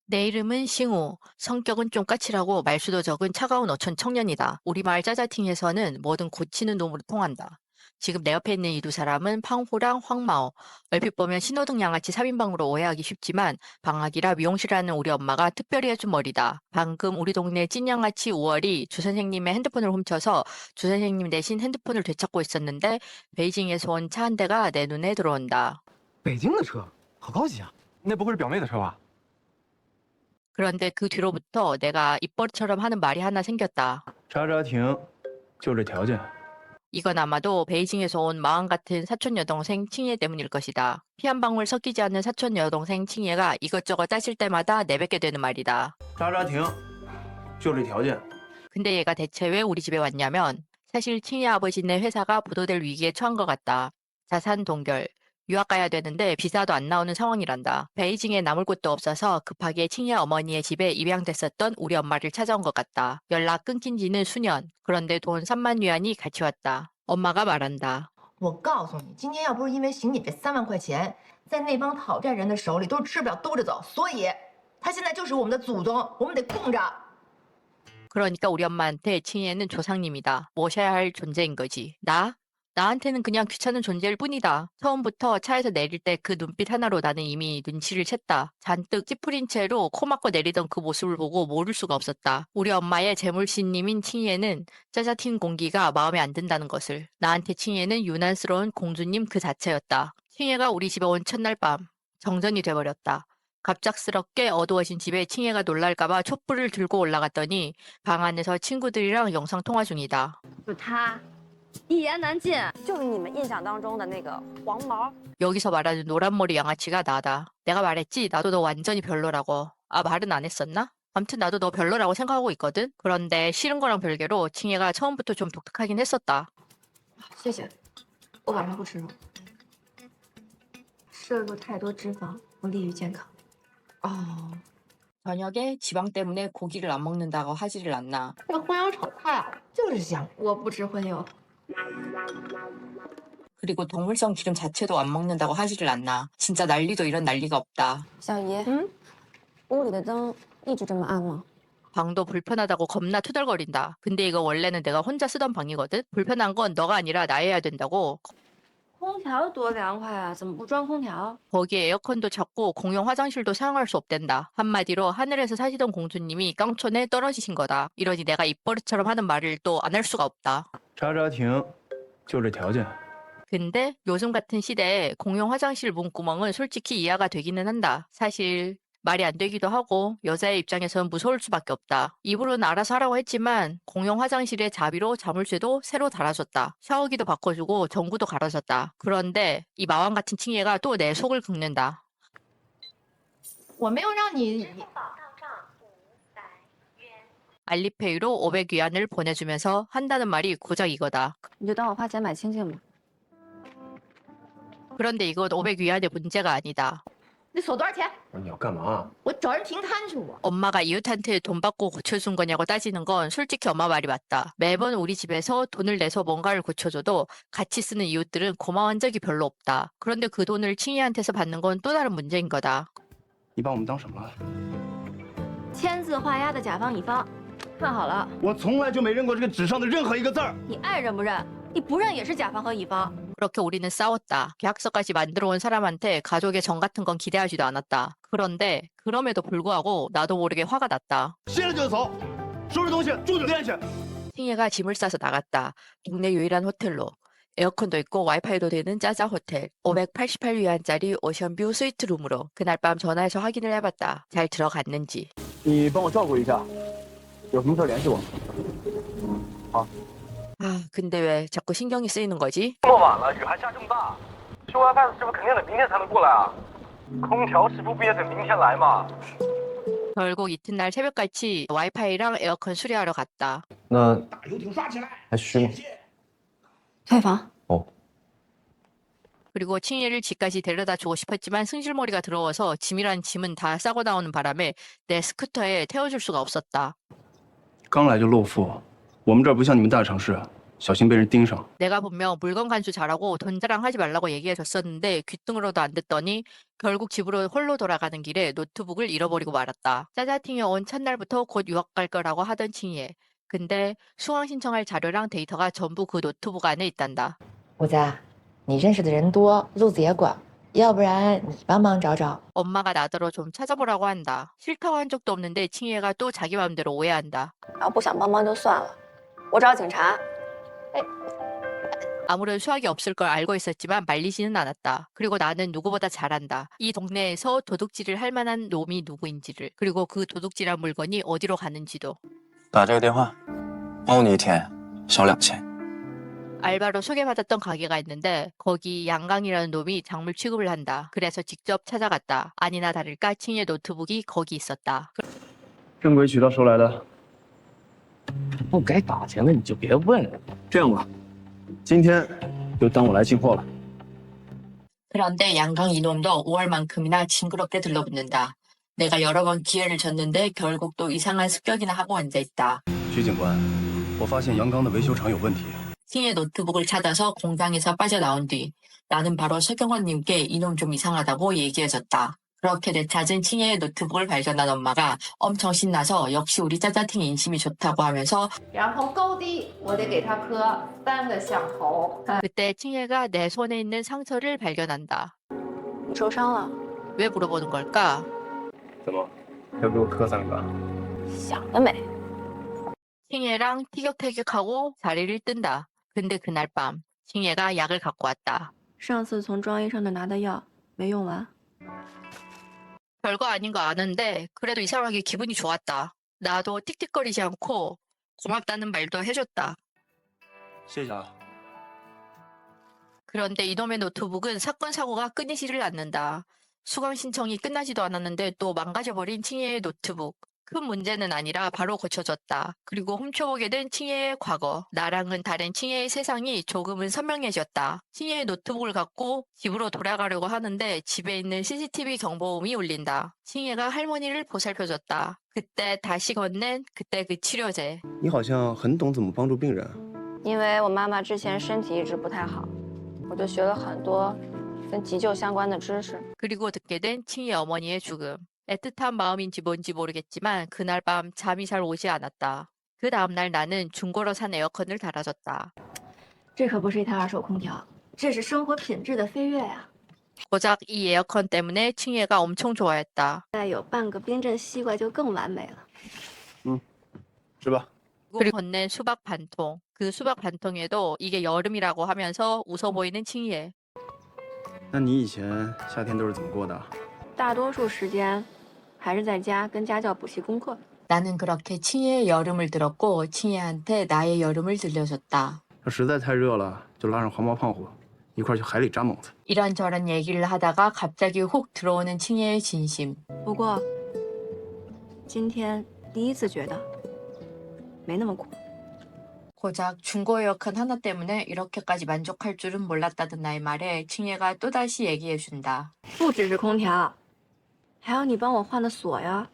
내 이름은 싱우. 성격은 좀 까칠하고 말수도 적은 차가운 어촌 청년이다. 우리 마을 짜자팅에서는 뭐든 고치는 놈으로 통한다. 지금 내 옆에 있는 이 두 사람은 팡호랑 황마오. 얼핏 보면 신호등 양아치 3인방으로 오해하기 쉽지만 방학이라 미용실을 하는 우리 엄마가 특별히 해준 머리다. 방금 우리 동네 찐양아치 5월이 주 선생님의 핸드폰을 훔쳐서 주 선생님 대신 핸드폰을 되찾고 있었는데 베이징에서 온 차 한 대가 내 눈에 들어온다. 北京的车，好高级啊！那不会是表妹的车吧？ 그런데 그 뒤로부터 내가 입버릇처럼 하는 말이 하나 생겼다. 查查停，就这条件。 이건 아마도 베이징에서 온 마왕 같은 사촌 여동생 칭예 때문일 것이다. 피 한 방울 섞이지 않는 사촌 여동생 칭예가 이것저것 따질 때마다 내뱉게 되는 말이다. 查查停，就这条件。 근데 얘가 대체 왜 우리 집에 왔냐면 사실 칭예 아버지네 회사가 부도될 위기에 처한 것 같다. 자산 동결. 유학 가야 되는데 비자도 안 나오는 상황이란다. 베이징에 남을 곳도 없어서 급하게 칭예 어머니의 집에 입양됐었던 우리 엄마를 찾아온 것 같다. 연락 끊긴 지는 수년. 그런데 돈 3만 위안이 같이 왔다. 엄마가 말한다. 我告诉你，今天要不是因为行你这3万块钱，在那帮讨债人的手里都是吃不了兜着走，所以他现在就是我们的组宗，我们得供着。 그러니까 우리 엄마한테 칭예는 조상님이다. 모셔야 할 존재인 거지. 나? 나한테는 그냥 귀찮은 존재일 뿐이다. 처음부터 차에서 내릴 때 그 눈빛 하나로 나는 이미 눈치를 챘다. 잔뜩 찌푸린 채로 코 막고 내리던 그 모습을 보고 모를 수가 없었다. 우리 엄마의 재물신님인 칭예는 짜자틴 공기가 마음에 안 든다는 것을. 나한테 칭예는 유난스러운 공주님 그 자체였다. 칭예가 우리 집에 온 첫날 밤 정전이 돼버렸다. 갑작스럽게 어두워진 집에 칭예가 놀랄까봐 촛불을 들고 올라갔더니 방 안에서 친구들이랑 영상통화 중이다. 就他，一言难尽，就是你们印象当中的那个黄毛。 여기서 말하는 노란머리 양아치가 나다. 내가 말했지 나도 너 완전히 별로라고. 아 말은 안 했었나? 아무튼 나도 너 별로라고 생각하고 있거든. 그런데 싫은 거랑 별개로 칭예가 처음부터 좀 독특하긴 했었다. 谢谢，我晚上不吃肉，摄入太多脂肪不利于健康。 저녁에 지방 때문에 고기를 안 먹는다고 하지를 않나. 这荤油炒菜啊，就是香。我不吃荤油。 그리고 동물성 기름 자체도 안 먹는다고 하지를 않나. 진짜 난리도 이런 난리가 없다. 小姨，屋里的灯一直这么暗吗？ 방도 불편하다고 겁나 투덜거린다. 근데 이거 원래는 내가 혼자 쓰던 방이거든? 불편한 건 너가 아니라 나여야 된다고. 空调多凉快啊，怎么不装空调？ 거기에 에어컨도 작고 공용 화장실도 사용할 수 없댄다. 한마디로 하늘에서 사시던 공주님이 깡촌에 떨어지신 거다. 이러니 내가 입버릇처럼 하는 말을 또 안 할 수가 없다. 查查停，就这条件。 근데 요즘 같은 시대에 공용 화장실 문구멍은 솔직히 이해가 되기는 한다. 사실 말이 안 되기도 하고 여자의 입장에선 무서울 수밖에 없다. 입으로는 알아서 하라고 했지만 공용 화장실에 자비로 자물쇠도 새로 달아줬다. 샤워기도 바꿔주고 전구도 갈아줬다. 그런데 이 마왕 같은 칭예가 또 내 속을 긁는다. 我没有让你 알리페이로 500위안을 보내주면서 한다는 말이 고작 이거다. 你就当我花钱买清净吧。 그런데 이건 500위안의 문제가 아니다. 你锁多少钱？不是你要干嘛？我找人平摊去我。 엄마가 이웃한테 돈 받고 고쳐준 거냐고 따지는 건 솔직히 엄마 말이 맞다. 매번 우리 집에서 돈을 내서 뭔가를 고쳐줘도 같이 쓰는 이웃들은 고마운 적이 별로 없다. 그런데 그 돈을 칭이한테서 받는 건 또 다른 문제인 거다. 你把我们当什么了？签字画押的甲方乙方，看好了，我从来就没认过这个纸上的任何一个字儿。你爱认不认？你不认也是甲方和乙方。 그렇게 우리는 싸웠다. 계약서까지 만들어 온 사람한테 가족의 정 같은 건 기대하지도 않았다. 그런데 그럼에도 불구하고 나도 모르게 화가 났다. 歇了就走，收拾东西住酒店去。 칭예가 짐을 싸서 나갔다. 동네 유일한 호텔로. 에어컨도 있고 와이파이도 되는 짜자 호텔. 588위안짜리 오션뷰 스위트룸으로. 그날 밤 전화해서 확인을 해봤다. 잘 들어갔는지. 你帮我照顾一下，有什么事联系我。 아, 근데 왜 자꾸 신경이 쓰이는 거지? 这么晚了，雨还下这么大，修 WiFi 的师傅肯定得明天才能过来啊。空调师傅不也得明天来吗？ 결국 이튿날 새벽같이 와이파이랑 에어컨 수리하러 갔다. 那还虚吗？退房。 그리고 칭예를 집까지 데려다 주고 싶었지만 승질머리가 더러워서 짐이란 짐은 다 싸고 나오는 바람에 내 스쿠터에 태워줄 수가 없었다. 刚来就露富，我们这儿不像你们大城市，小心被人盯上。 내가 분명 물건 간수 잘하고 돈 자랑하지 말라고 얘기해줬었는데 귀뚱으로도 안 듣더니 결국 집으로 홀로 돌아가는 길에 노트북을 잃어버리고 말았다. 짜자팅에 온 첫날부터 곧 유학 갈 거라고 하던 칭예. 근데 수강 신청할 자료랑 데이터가 전부 그 노트북 안에 있단다. 虎子，你认识的人多，路子也广，要不然你帮忙找找。 엄마가 나더러 좀 찾아보라고 한다. 싫다고 한 적도 없는데 칭예가 또 자기 마음대로 오해한다. 要不想帮忙就算了，我找警察。 아무런 수학이 없을 걸 알고 있었지만 말리지는 않았다. 그리고 나는 누구보다 잘 안다. 이 동네에서 도둑질을 할 만한 놈이 누구인지를, 그리고 그 도둑질한 물건이 어디로 가는지도. 打这个电话，包你一天少2000。 알바로 소개받았던 가게가 있는데 거기 양강이라는 놈이 작물 취급을 한다. 그래서 직접 찾아갔다. 아니나 다를까 칭의 노트북이 거기 있었다. 正规渠道收来的。不该打钱的你就别问了。这样吧，今天就当我来进货了。 그런데 양강 이놈도 5월만큼이나 징그럽게 들러붙는다. 내가 여러 번 기회를 줬는데 결국 또 이상한 습격이나 하고 앉아있다. 徐警官，我发现阳刚的维修厂有问题。 칭의 노트북을 찾아서 공장에서 빠져나온 뒤 나는 바로 서경원님께 이놈 좀 이상하다고 얘기해줬다. 그렇게 되찾은 칭의 노트북을 발견한 엄마가 엄청 신나서 역시 우리 짜짜팅 인심이 좋다고 하면서 然后高低我得给他磕3个响头。 그때 칭혜가 내 손에 있는 상처를 발견한다. 你受伤了？ 왜 물어보는 걸까? 怎么，要给我磕3个？ 想得美！ 칭혜랑 티격태격하고 자리를 뜬다. 근데 그날 밤 칭혜가 약을 갖고 왔다. 上次从庄医生那拿的药没用完。 별거 아닌 거 아는데 그래도 이상하게 기분이 좋았다. 나도 틱틱거리지 않고 고맙다는 말도 해줬다. 谢谢啊。 그런데 이놈의 노트북은 사건 사고가 끊이지를 않는다. 수강 신청이 끝나지도 않았는데 또 망가져버린 칭예의 노트북. 큰 문제는 아니라 바로 고쳐졌다. 그리고 훔쳐보게 된 칭예의 과거. 나랑은 다른 칭예의 세상이 조금은 선명해졌다. 칭예의 노트북을 갖고 집으로 돌아가려고 하는데 집에 있는 CCTV 경보음이 울린다. 칭예가 할머니를 보살펴줬다. 그때 다시 건넨 그때 그 치료제. 你好像很懂怎么帮助病人。因为我妈妈之前身体一直不太好，我就学了很多跟急救相关的知识。 그리고 듣게 된 칭예 어머니의 죽음. 애틋한 마음인지 뭔지 모르겠지만 그날 밤 잠이 잘 오지 않았다. 그 다음날 나는 중고로 산 에어컨을 달아줬다. 这可不是一台二手空调，这是生活品质的飞跃呀！ 고작 이 에어컨 때문에 칭예가 엄청 좋아했다. 再有半个冰镇西瓜就更完美了。吃吧。 그리고 건넨 수박 반통. 그 수박 반통에도 이게 여름이라고 하면서 웃어 보이는 칭예. 那你以前夏天都是怎么过的？大多数时间还是在家跟家教补习功课。 나는 그렇게 칭예의 여름을 들었고 칭예한테 나의 여름을 들려줬다. 要实在太热了，就拉上黄毛胖虎一块去海里扎猛子。 이런저런 얘기를 하다가 갑자기 훅 들어오는 칭예의 진심. 不过今天第一次觉得没那么苦。 고작 중고 에어컨 하나 때문에 이렇게까지 만족할 줄은 몰랐다던 나의 말에 칭예가 또다시 얘기해준다. 不只是空调，还有你帮我换的锁呀、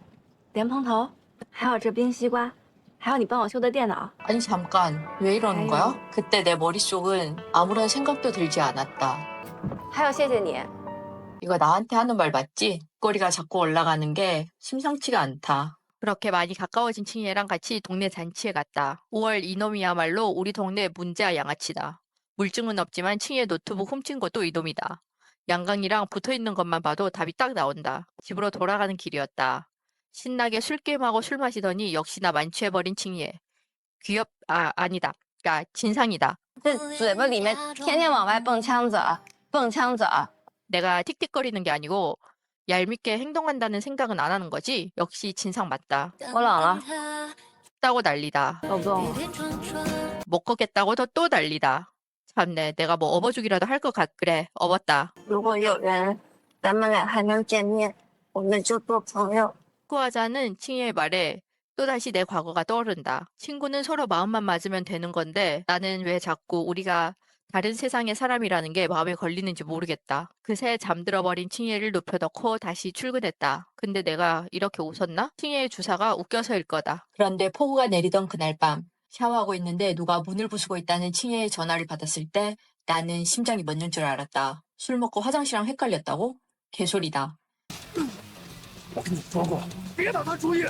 莲蓬头，还有这冰西瓜，还有你帮我修的电脑。 아니 잠깐 왜 이러는 거야? 그때 내 머릿속은 아무런 생각도 들지 않았다. 还有谢谢你， 이거 나한테 하는 말 맞지? 꼬리가 자꾸 올라가는 게 심상치가 않다. 그렇게 많이 가까워진 칭예랑 같이 동네 잔치에 갔다. 5월 이놈이야말로 우리 동네 문제아 양아치다. 물증은 없지만 칭예 노트북 훔친 것도 이놈이다. 양강이랑 붙어있는 것만 봐도 답이 딱 나온다. 집으로 돌아가는 길이었다. 신나게 술게임하고 술 마시더니 역시나 만취해버린 칭예. 아니다. 그러니까 진상이다. 这嘴巴里面天天往外蹦枪子儿，蹦枪子儿。 내가 틱틱거리는 게 아니고 얄밉게 행동한다는 생각은 안 하는 거지? 역시 진상 맞다. 我冷了， 춥다고 난리다. 够不够？ 못 걷겠다고 또 난리다. 참네, 내가 뭐 업어주기라도 할 것 그래, 업었다. 如果有人，咱们俩还能见面，我们就做朋友。 축구하자는 칭예의 말에 또다시 내 과거가 떠오른다. 친구는 서로 마음만 맞으면 되는 건데 나는 왜 자꾸 우리가 다른 세상의 사람이라는 게 마음에 걸리는지 모르겠다. 그새 잠들어버린 칭예를 눕혀놓고 다시 출근했다. 근데 내가 이렇게 웃었나? 칭예의 주사가 웃겨서일 거다. 그런데 폭우가 내리던 그날 밤 샤워하고 있는데 누가 문을 부수고 있다는 칭혜의 전화를 받았을 때 나는 심장이 멎는 줄 알았다. 술 먹고 화장실이랑 헷갈렸다고? 개소리다. 我跟你说过，别打他主意。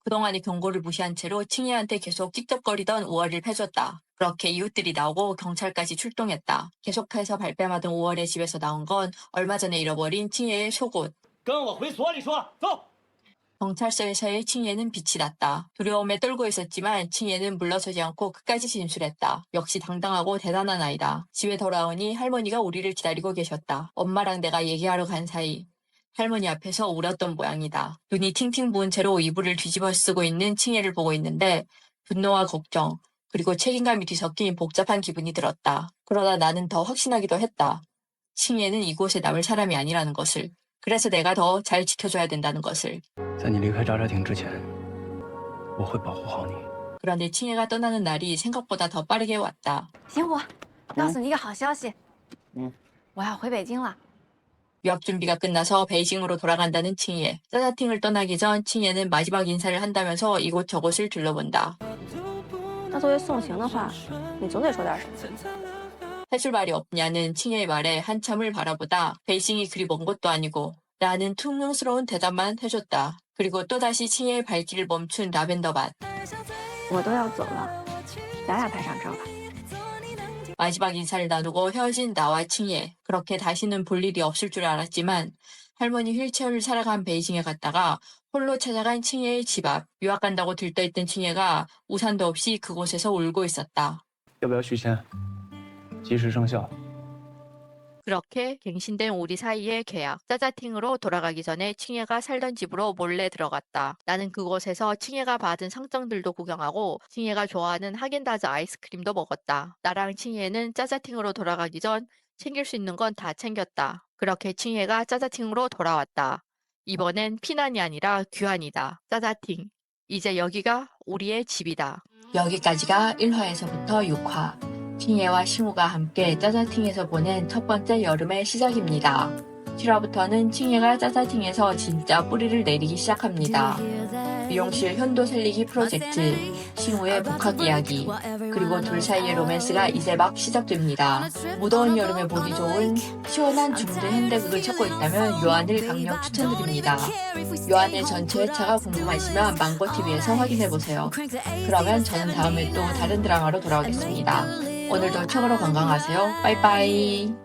그동안의 경고를 무시한 채로 칭혜한테 계속 찝쩍거리던 5월을 패줬다. 그렇게 이웃들이 나오고 경찰까지 출동했다. 계속해서 발뺌하던 5월의 집에서 나온 건 얼마 전에 잃어버린 칭혜의 속옷. 跟我回所里说，走。 경찰서에서의 칭혜는 빛이 났다. 두려움에 떨고 있었지만 칭혜는 물러서지 않고 끝까지 진술했다. 역시 당당하고 대단한 아이다. 집에 돌아오니 할머니가 우리를 기다리고 계셨다. 엄마랑 내가 얘기하러 간 사이 할머니 앞에서 울었던 모양이다. 눈이 팅팅 부은 채로 이불을 뒤집어 쓰고 있는 칭혜를 보고 있는데 분노와 걱정 그리고 책임감이 뒤섞인 복잡한 기분이 들었다. 그러다 나는 더 확신하기도 했다. 칭혜는 이곳에 남을 사람이 아니라는 것을. 그래서 내가 더 잘 지켜줘야 된다는 것을. 在你离开扎扎亭之前，我会保护好你。 그런데 칭혜가 떠나는 날이 생각보다 더 빠르게 왔다. 秦虎，告诉你一个好消息，我要回北京了。 유학 준비가 끝나서 베이징으로 돌아간다는 칭혜. 짜자팅을 떠나기 전 칭혜는 마지막 인사를 한다면서 이곳저곳을 둘러본다. 那作为送行的话，你总得说点什么。 해줄 말이 없냐는 칭혜의 말에 한참을 바라보다 베이징이 그리 먼 곳도 아니고 라는 퉁명스러운 대답만 해줬다. 그리고 또다시 칭혜의 발길을 멈춘 라벤더밭. 我都要走了，咱俩拍张照吧。 마지막 인사를 나누고 헤어진 나와 칭혜. 그렇게 다시는 볼 일이 없을 줄 알았지만 할머니 휠체어를 사러 간 베이징에 갔다가 홀로 찾아간 칭혜의 집 앞. 유학 간다고 들떠있던 칭혜가 우산도 없이 그곳에서 울고 있었다. 要不要续签？及时生效。 그렇게 갱신된 우리 사이의 계약. 짜자팅으로 돌아가기 전에 칭혜가 살던 집으로 몰래 들어갔다. 나는 그곳에서 칭혜가 받은 상장들도 구경하고 칭혜가 좋아하는 하겐다즈 아이스크림도 먹었다. 나랑 칭혜는 짜자팅으로 돌아가기 전 챙길 수 있는 건 다 챙겼다. 그렇게 칭혜가 짜자팅으로 돌아왔다. 이번엔 피난이 아니라 귀환이다. 짜자팅. 이제 여기가 우리의 집이다. 여기까지가 1화에서부터 6화. 칭혜와 싱우가 함께 짜자팅에서 보낸 첫 번째 여름의 시작입니다. 7화부터는 칭혜가 짜자팅에서 진짜 뿌리를 내리기 시작합니다. 미용실 현도 살리기 프로젝트, 싱우의 복학 이야기, 그리고 둘 사이의 로맨스가 이제 막 시작됩니다. 무더운 여름에 보기 좋은 시원한 중드 현대극을 찾고 있다면 요한을 강력 추천드립니다. 요한의 전체 회차가 궁금하시면 망고TV에서 확인해보세요. 그러면 저는 다음에 또 다른 드라마로 돌아오겠습니다. 오늘도 최고로 건강하세요. 빠이빠이.